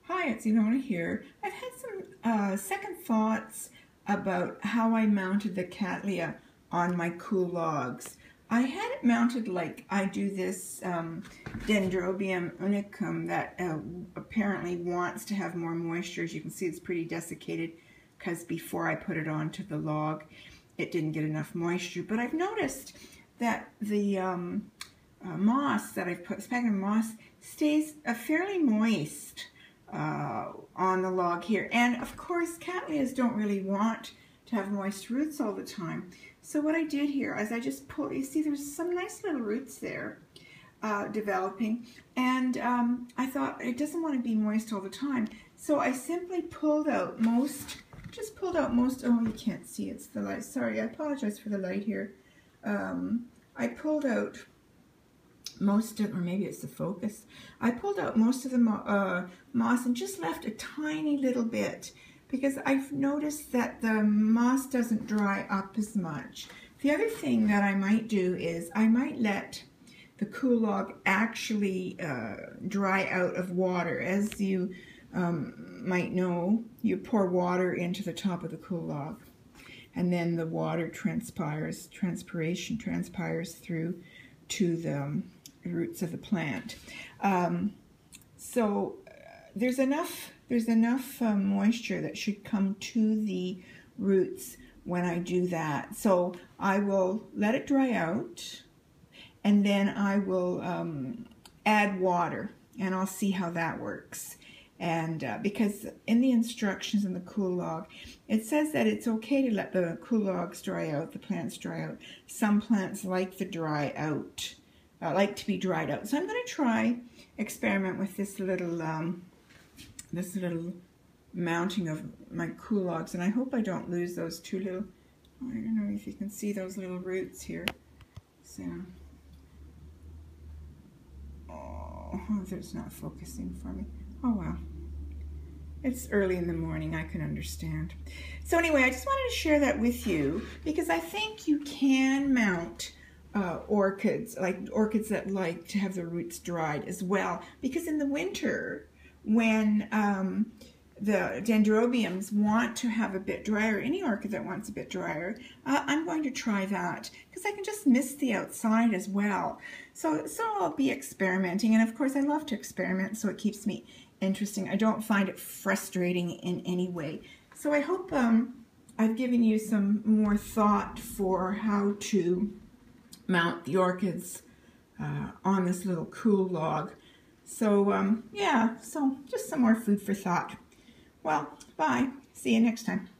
Hi, it's Ilona here. I've had some second thoughts about how I mounted the Cattleya on my Kool-logs. I had it mounted like I do this Dendrobium unicum that apparently wants to have more moisture. As you can see, it's pretty desiccated because before I put it onto the log, it didn't get enough moisture. But I've noticed that the moss that I've put, sphagnum moss, stays fairly moist on the log here. And of course, Cattleyas don't really want to have moist roots all the time. So what I did here is I just pulled, you see there's some nice little roots there developing, and I thought it doesn't want to be moist all the time. So I simply pulled out most, oh, you can't see, it's the light. Sorry, I apologize for the light here. I pulled out most of, or maybe it's the focus. I pulled out most of the moss and just left a tiny little bit because I've noticed that the moss doesn't dry up as much. The other thing that I might do is I might let the Kool-log actually dry out of water. As you might know, you pour water into the top of the Kool-log, and then the water transpires through to the roots of the plant. So there's enough moisture that should come to the roots when I do that. So I will let it dry out, and then I will add water, and I'll see how that works. And because in the instructions in the Kool-log, it says that it's okay to let the Kool-logs dry out, the plants dry out. Some plants like the dry out, like to be dried out. So I'm going to experiment with this little mounting of my Kool-logs, and I hope I don't lose those two little, I don't know if you can see those little roots here. So, oh, it's not focusing for me. Oh well. It's early in the morning, I can understand. So anyway, I just wanted to share that with you because I think you can mount orchids that like to have their roots dried as well. Because in the winter, when the dendrobiums want to have a bit drier, any orchid that wants a bit drier, I'm going to try that because I can just mist the outside as well. So I'll be experimenting, and of course I love to experiment, so it keeps me interesting. I don't find it frustrating in any way. So I hope I've given you some more thought for how to mount the orchids on this little Kool-log. So yeah, so just some more food for thought. Well, bye. See you next time.